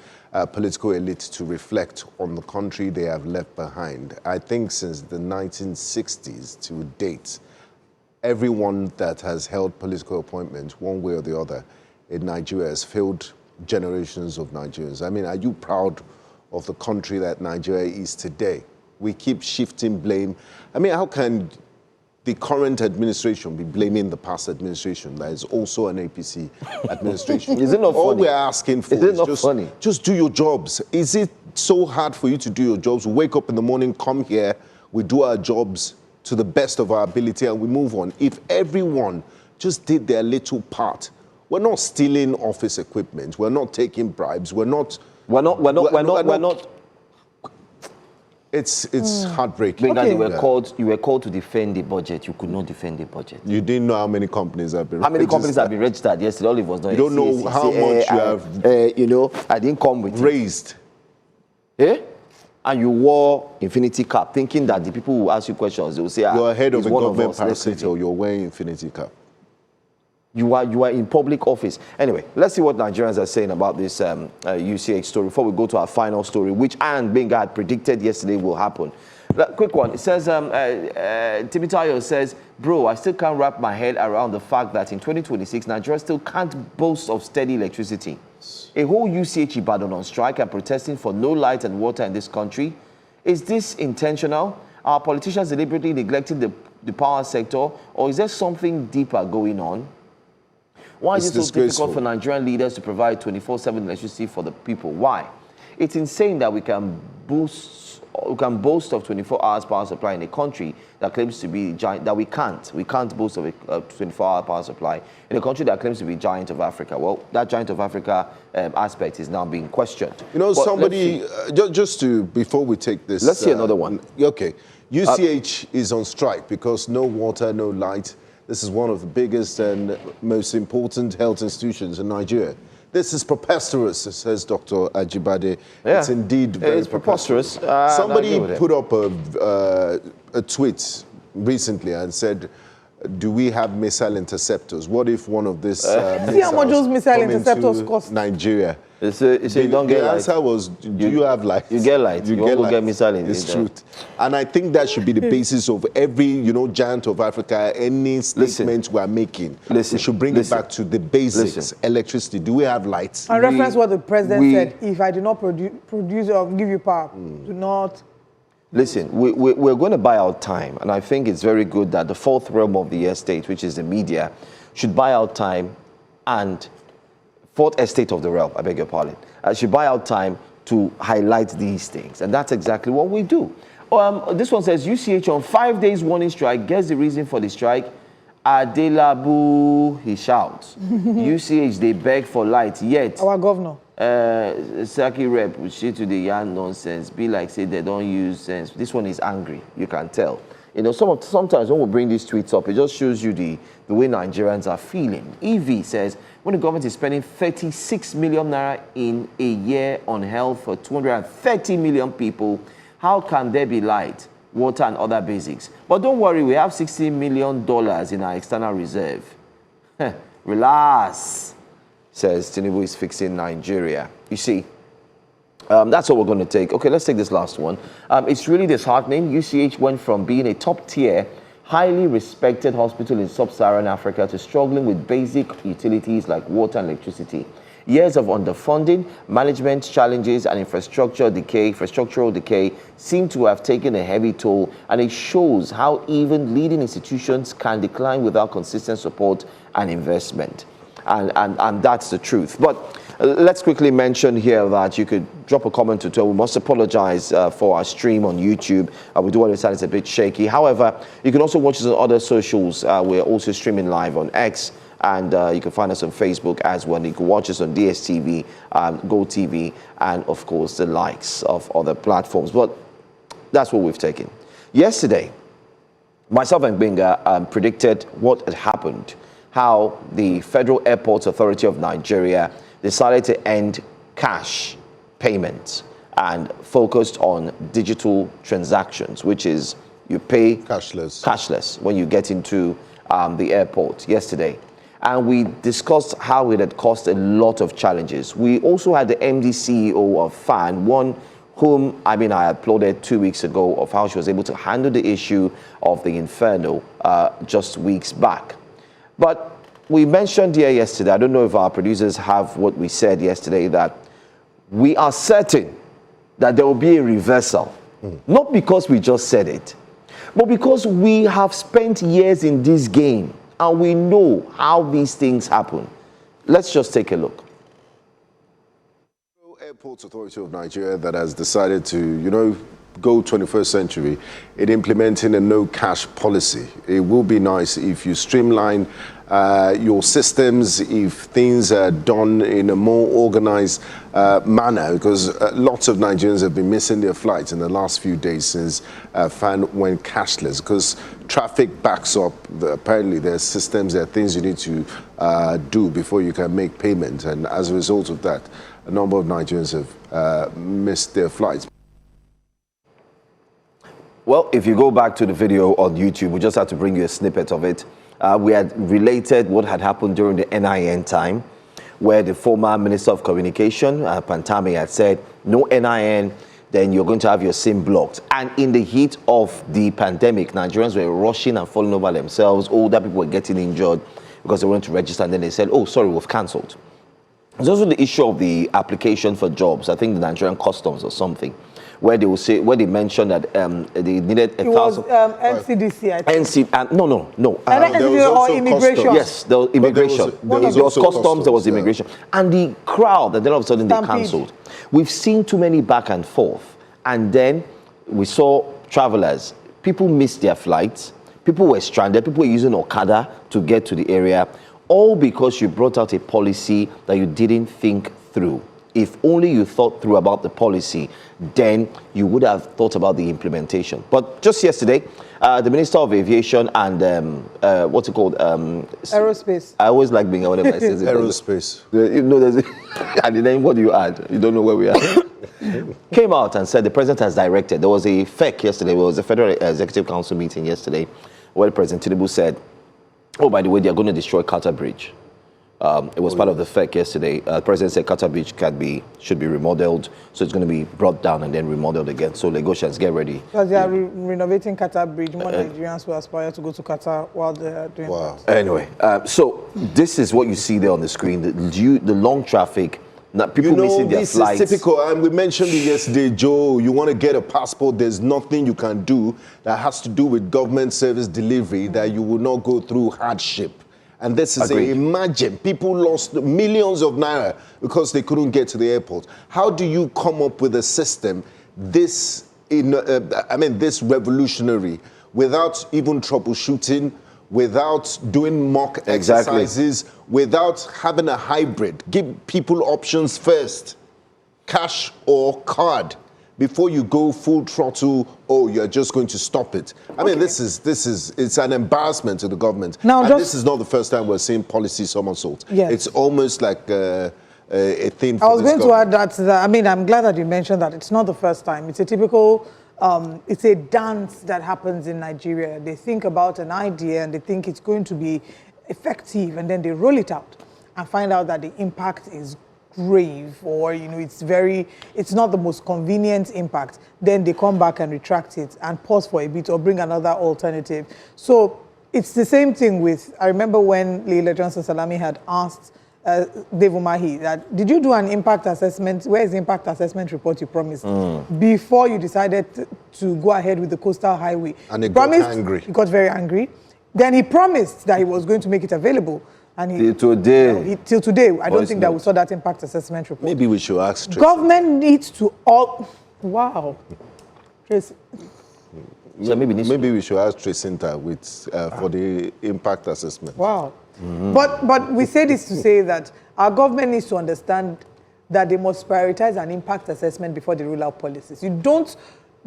political elite to reflect on the country they have left behind. I think since the 1960s to date, everyone that has held political appointments, one way or the other, in Nigeria has failed generations of Nigerians. I mean, are you proud of the country that Nigeria is today? We keep shifting blame. I mean, how can the current administration be blaming the past administration that is also an APC administration? Is it not All funny? we're asking for Is it is not funny? just do your jobs. Is it so hard for you to do your jobs? We wake up in the morning, come here, we do our jobs to the best of our ability, and we move on. If everyone just did their little part, we're not stealing office equipment, we're not taking bribes, we're not. It's heartbreaking. Benga, Okay. you were called to defend the budget. You could not defend the budget. You didn't know how many companies have been How many registered. companies have been registered yesterday? All it was done. You don't know how much you have You know, I didn't come with raised. it. Eh? And you wore infinity cap, thinking that the people who ask you questions, they will say, You're ahead of he's a one government us, let's leave parasite, or him. you're wearing infinity cap. You are in public office. Anyway, let's see what Nigerians are saying about this UCH story before we go to our final story, which Anne Benga had predicted yesterday will happen. Quick one. It says, Timitayo says, bro, I still can't wrap my head around the fact that in 2026, Nigeria still can't boast of steady electricity. A whole UCH Ibadan on strike and protesting for no light and water in this country. Is this intentional? Are politicians deliberately neglecting the power sector, or is there something deeper going on? Why is It's it so disgraceful. difficult for Nigerian leaders to provide 24/7 electricity for the people? Why? It's insane that we can boast of 24 hours power supply in a country that claims to be giant. That we can't boast of a 24-hour power supply in a country that claims to be giant of Africa. Well, that giant of Africa aspect is now being questioned. You know, But somebody, just to, before we take this. Let's see another one. Okay. UCH is on strike because no water, no light. This is one of the biggest and most important health institutions in Nigeria. This is preposterous, says Dr. Ajibade. Yeah. It's indeed very It's preposterous. Somebody I agree with put up a tweet recently and said, do we have missile interceptors? What if one of these See how much those missile come into interceptors cost? Nigeria. It's you don't get The light. answer was, do you have light? You get light. You won't go get missile in It's it, truth. And I think that should be the basis of every, giant of Africa, any statement we're making. We should bring it back to the basics. Electricity. Do we have lights? And reference what the president said, if I do not produce or give you power, do not. Listen, we're going to buy our time, and I think it's very good that the fourth realm of the estate, which is the media, should buy our time, and fourth estate of the realm, I beg your pardon, should buy our time to highlight these things, and that's exactly what we do. This one says, UCH on 5 days warning strike. Guess the reason for the strike? Adelabu, he shouts. UCH, they beg for light, yet Our governor. Saki rep will say to the yarn nonsense, be like say they don't use sense. This one is angry, you can tell. You know, sometimes when we bring these tweets up, it just shows you the way Nigerians are feeling. EV says, when the government is spending 36 million naira in a year on health for 230 million people, how can there be light, water and other basics? But don't worry, we have $60 million in our external reserve. Relax, says Tinubu is fixing Nigeria. You see, that's what we're going to take. Okay, let's take this last one. It's really disheartening. UCH went from being a top-tier, highly respected hospital in sub-Saharan Africa to struggling with basic utilities like water and electricity. Years of underfunding, management challenges, and infrastructural decay seem to have taken a heavy toll, and it shows how even leading institutions can decline without consistent support and investment. And that's the truth. But let's quickly mention here that you could drop a comment or two. We must apologize for our stream on YouTube. We do understand it's a bit shaky. However, you can also watch us on other socials. We're also streaming live on X, and you can find us on Facebook as well. You can watch us on DSTV, GoTV, and of course the likes of other platforms. But that's what we've taken. Yesterday, myself and Benga predicted what had happened, how the Federal Airports Authority of Nigeria decided to end cash payments and focused on digital transactions, which is you pay cashless when you get into the airport yesterday. And we discussed how it had caused a lot of challenges. We also had the MD CEO of FAAN, one whom, I applauded 2 weeks ago of how she was able to handle the issue of the inferno just weeks back. But we mentioned here yesterday, I don't know if our producers have what we said yesterday, that we are certain that there will be a reversal. Not because we just said it, but because we have spent years in this game and we know how these things happen. Let's just take a look. Airports Authority of Nigeria that has decided to, go 21st century in implementing a no cash policy. It will be nice if you streamline your systems, if things are done in a more organized manner, because lots of Nigerians have been missing their flights in the last few days since FAAN went cashless, because traffic backs up. Apparently there are systems, there are things you need to do before you can make payment, and as a result of that, a number of Nigerians have missed their flights. Well, if you go back to the video on YouTube, we just had to bring you a snippet of it. We had related what had happened during the NIN time, where the former Minister of Communication, Pantami, had said, no NIN, then you're going to have your SIM blocked. And in the heat of the pandemic, Nigerians were rushing and falling over themselves. Older people were getting injured because they went to register, and then they said, oh, sorry, we've cancelled. There's also the issue of the application for jobs. I think the Nigerian Customs or something, where they will say, where they mentioned that they needed 1,000. NCDC, I think. No. NCDC or immigration. Customs. Yes, there was immigration. There was customs, there was immigration. And the crowd, and then all of a sudden they cancelled. We've seen too many back and forth. And then we saw travelers. People missed their flights. People were stranded. People were using Okada to get to the area. All because you brought out a policy that you didn't think through. If only you thought through about the policy, then you would have thought about the implementation. But just yesterday, the Minister of Aviation and what's it called? Aerospace. I always like being whatever I say. Aerospace. And the name, what do you add? You don't know where we are. Came out and said the president has directed. There was a FEC yesterday. There was a Federal Executive Council meeting yesterday where President Tinubu said, oh, by the way, they are going to destroy Qatar Bridge. It was part of the FEC yesterday. The president said Qatar Bridge should be remodeled, so it's going to be brought down and then remodeled again. So Lagosians, get ready. Because they are renovating Qatar Bridge. More Nigerians will aspire to go to Qatar while they are doing that. Anyway, so this is what you see there on the screen. The long traffic, people missing their flights. This is typical, and we mentioned it yesterday, Joe. You want to get a passport, there's nothing you can do that has to do with government service delivery that you will not go through hardship. And this is imagine people lost millions of naira because they couldn't get to the airport. How do you come up with a system this revolutionary without even troubleshooting, without doing mock exercises, without having a hybrid. Give people options first, cash or card, before you go full throttle. Oh, you're just going to stop it. I mean, it's an embarrassment to the government. Now, and this is not the first time we're seeing policy somersault. Yes. It's almost like a theme for I was this going to add that, I mean, I'm glad that you mentioned that. It's not the first time. It's a typical, it's a dance that happens in Nigeria. They think about an idea and they think it's going to be effective, and then they roll it out and find out that the impact is grave, or it's not the most convenient impact. Then they come back and retract it and pause for a bit or bring another alternative. So it's the same thing with, I remember when Leila Johnson Salami had asked Dave Umahi that, did you do an impact assessment? Where is the impact assessment report you promised? Before you decided to go ahead with the coastal highway. And he got angry. He got very angry. Then he promised that he was going to make it available. And till today. Till today, I don't think that we saw that impact assessment report. Maybe we should ask Tracy. Government needs to wow. Tracy. So maybe we should ask Tracinta for the impact assessment. Wow. But we say this to say that our government needs to understand that they must prioritize an impact assessment before they roll out policies. You don't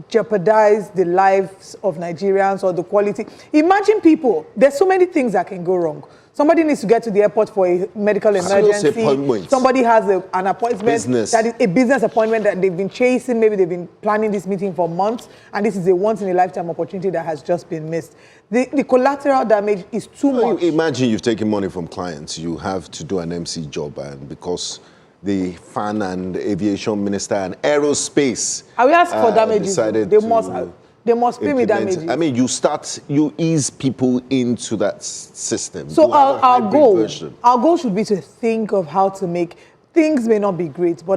jeopardize the lives of Nigerians or the quality. Imagine people, there's so many things that can go wrong. Somebody needs to get to the airport for a medical emergency. Somebody has an appointment, that is a business appointment that they've been chasing. Maybe they've been planning this meeting for months, and this is a once-in-a-lifetime opportunity that has just been missed. The collateral damage is too much. Imagine you've taken money from clients. You have to do an MC job, and because the FAAN and Aviation Minister and Aerospace I will ask for damages. They must pay me damages. I mean, you ease people into that system. So our goal should be to think of how to make things may not be great, but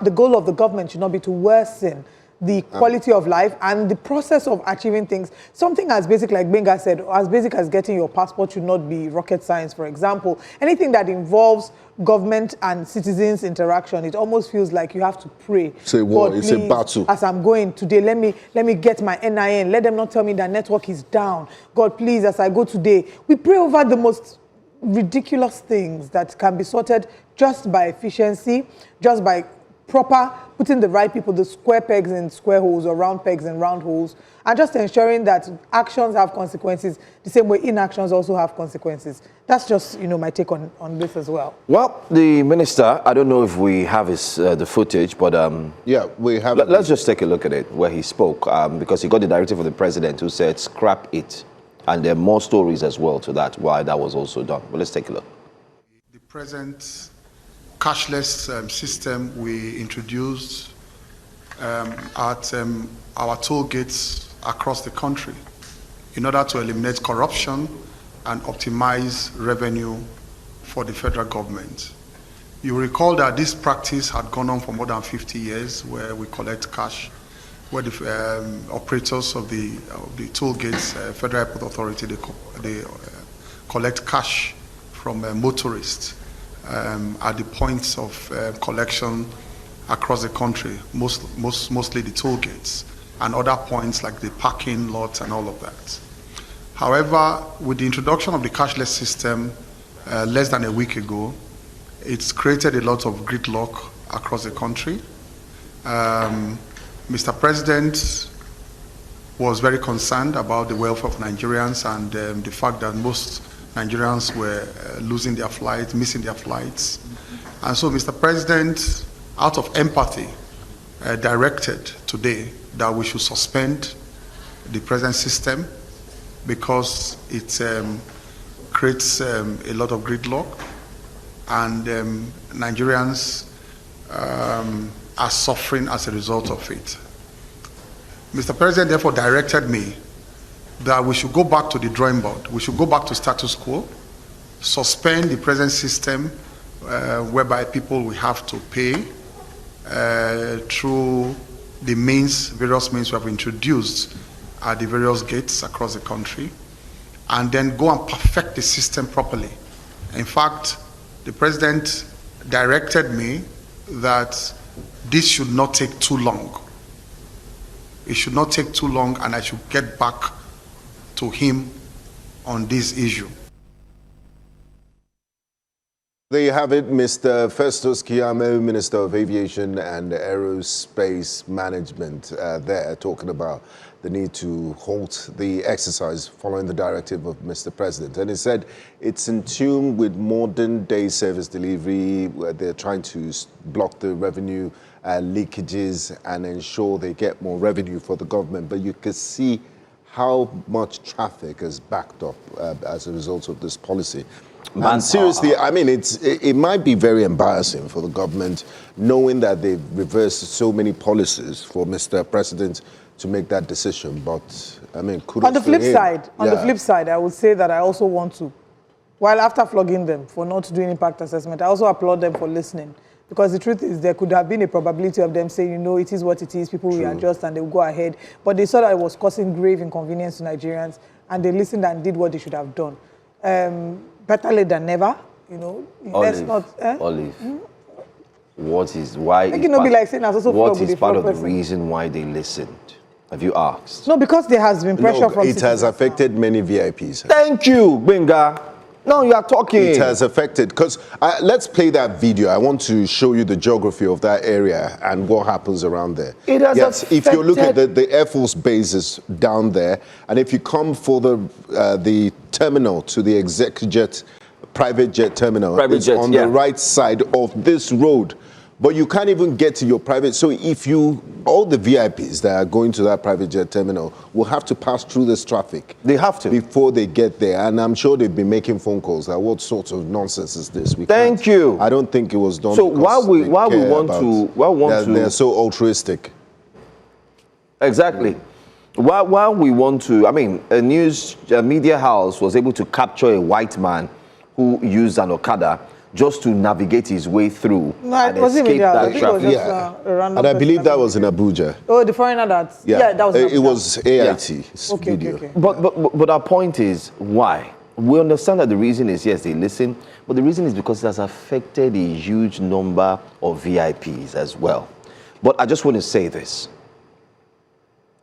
the goal of the government should not be to worsen the quality of life and the process of achieving things. Something as basic, like Benga said, as basic as getting your passport should not be rocket science, for example. Anything that involves government and citizens interaction, it almost feels like you have to pray. Say what? It's a battle. As I'm going today, let me get my NIN. Let them not tell me that network is down. God, please, as I go today, we pray over the most ridiculous things that can be sorted just by efficiency, just by proper putting the right people, the square pegs in square holes or round pegs in round holes, and just ensuring that actions have consequences the same way inactions also have consequences. That's just, my take on this as well. Well, the minister, I don't know if we have the footage, but yeah, we have. Let's just take a look at it where he spoke, because he got the directive from the president who said scrap it, and there are more stories as well to that why that was also done. But let's take a look. The present cashless system we introduced at our toll gates across the country in order to eliminate corruption and optimize revenue for the federal government. You recall that this practice had gone on for more than 50 years, where we collect cash, where the operators of the toll gates, Federal Airport Authority, they collect cash from motorists at the points of collection across the country, mostly the toll gates, and other points like the parking lots and all of that. However, with the introduction of the cashless system less than a week ago, it's created a lot of gridlock across the country. Mr. President was very concerned about the welfare of Nigerians and the fact that most Nigerians were losing their flights, missing their flights. And so Mr. President, out of empathy, directed today that we should suspend the present system because it creates a lot of gridlock, and Nigerians are suffering as a result of it. Mr. President therefore directed me that we should go back to the drawing board. We should go back to status quo, suspend the present system whereby people will have to pay through the various means we have introduced at the various gates across the country, and then go and perfect the system properly. In fact, the President directed me that this should not take too long. It should not take too long, and I should get back to him on this issue. There you have it, Mr. Festus Keyamo, Minister of Aviation and Aerospace Management, there talking about the need to halt the exercise following the directive of Mr. President. And he said it's in tune with modern day service delivery, where they're trying to block the revenue leakages and ensure they get more revenue for the government. But you can see how much traffic has backed up as a result of this policy. And seriously, I mean, it might be very embarrassing for the government knowing that they've reversed so many policies for Mr. President to make that decision. But I mean, kudos on the flip to him. side, on the flip side, I would say that I also want to, while after flogging them for not doing impact assessment, I also applaud them for listening. Because the truth is, there could have been a probability of them saying, you know, it is what it is, people will adjust and they will go ahead. But they saw that it was causing grave inconvenience to Nigerians, and they listened and did what they should have done. Better late than never, you know. Let's not. Olive. What is why? It cannot be like saying that's also what is part of the reason why they listened? Have you asked? No, because there has been pressure from it has affected many VIPs. Thank you, Benga. No, you are talking. It has affected, because let's play that video. I want to show you the geography of that area and what happens around there. It has affected. If you look at the Air Force bases down there, and if you come for the terminal to the ExecuJet private jet terminal, it's on the right side of this road. But you can't even get to your private. So if all the VIPs that are going to that private jet terminal will have to pass through this traffic. They have to. Before they get there. And I'm sure they've been making phone calls. Like, what sort of nonsense is this? Thank you. I don't think it was done. So they're so altruistic. Exactly. While we want to, I mean, a media house was able to capture a white man who used an Okada just to navigate his way through and escape that traffic. And I believe that was in Abuja. Oh, the foreigner that? Yeah, that was in Abuja. It was AIT's video. Okay. But our point is, why? We understand that the reason is, yes, they listen, but the reason is because it has affected a huge number of VIPs as well. But I just want to say this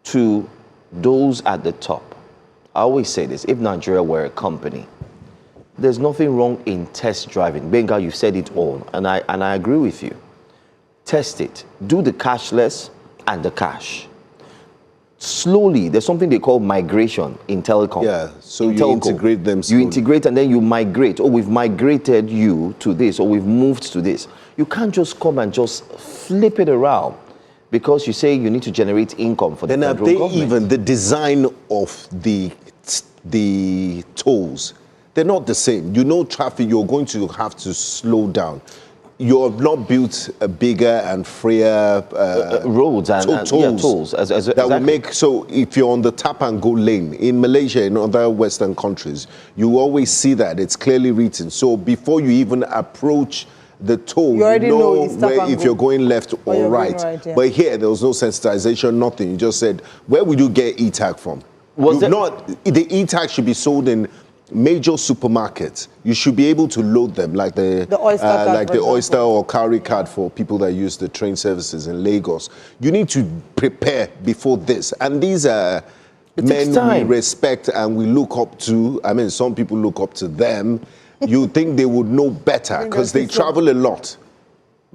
to those at the top. I always say this, if Nigeria were a company, there's nothing wrong in test driving. Benga, you said it all, and I agree with you. Test it. Do the cashless and the cash. Slowly, there's something they call migration in telecom. Yeah, so you integrate them slowly. You integrate and then you migrate. Oh, we've migrated you to this, or we've moved to this. You can't just come and just flip it around because you say you need to generate income for the federal government. Even the design of the tolls, they're not the same. You know, traffic, you're going to have to slow down. You have not built a bigger and freer roads and tolls. That will make, so if you're on the tap and go lane, in Malaysia and other Western countries, you always see that. It's clearly written. So before you even approach the toll, you know if you're going left or right. But here, there was no sensitization, nothing. You just said, where would you get e-tag from? The e-tag should be sold in major supermarkets. You should be able to load them like the Oyster or Cowrie card for people that use the train services in Lagos. You need to prepare before this. And these are men we respect and we look up to. I mean, some people look up to them. You think they would know better because they travel a lot.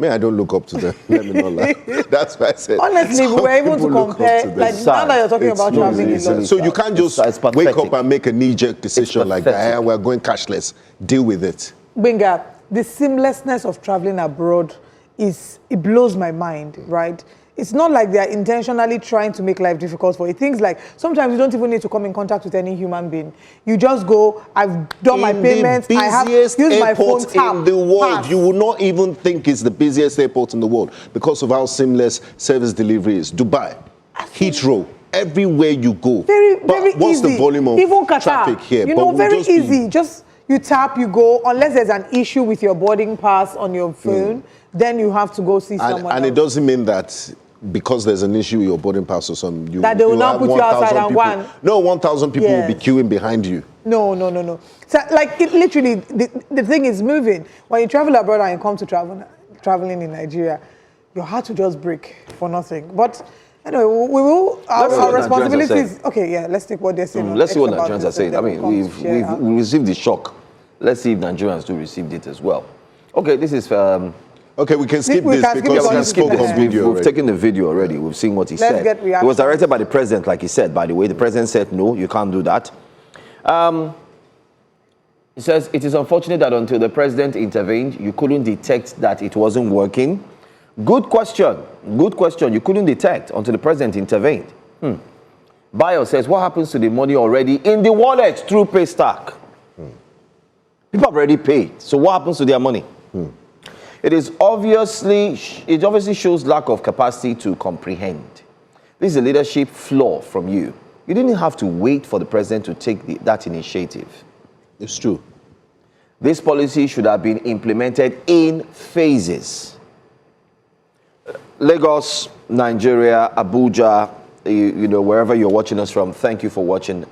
I don't look up to them. Let me not lie. That's why I said. Honestly, we were able to compare. Like now that you're talking about traveling a lot. So you can't just wake up and make a knee-jerk decision like that. We're going cashless. Deal with it. Benga, the seamlessness of traveling abroad it blows my mind, right? It's not like they're intentionally trying to make life difficult for you. Things like sometimes you don't even need to come in contact with any human being. You just go, I've done my payments, I have used my phone tap. In the world, you will not even think it's the busiest airport in the world because of how seamless service delivery is. Dubai, Heathrow, everywhere you go. Very what's easy. The volume of even Qatar, traffic here? You know, very easy. Just you tap, you go, unless there's an issue with your boarding pass on your phone, then you have to go see someone else. It doesn't mean that because there's an issue with your boarding pass or something, that they will not put you outside and one. No, 1,000 people will be queuing behind you. No. So, like, it literally, the thing is moving. When you travel abroad and you come to traveling in Nigeria, your heart will just break for nothing. But Anyway, we will. Let's see Our what Nigerians are responsibility saying. is okay. Yeah, let's take what they're saying. Let's see what About Nigerians are this, saying. I and mean, then we'll share our- we've received the shock. Let's see if Nigerians do receive it as well. Okay, this is. Okay, we can skip We this can skip because it. we spoke on video We've already. taken the video already. We've seen what he Let's said. get It reactions. was directed by the president, like he said, by the way. The president said, no, you can't do that. He says, it is unfortunate that until the president intervened, you couldn't detect that it wasn't working. Good question. Good question. You couldn't detect until the president intervened. Bayo says, what happens to the money already in the wallet through Paystack? People have already paid. So what happens to their money? It obviously shows lack of capacity to comprehend. This is a leadership flaw from you. You didn't have to wait for the president to take that initiative. It's true. This policy should have been implemented in phases. Lagos, Nigeria, Abuja, you know, wherever you're watching us from, thank you for watching.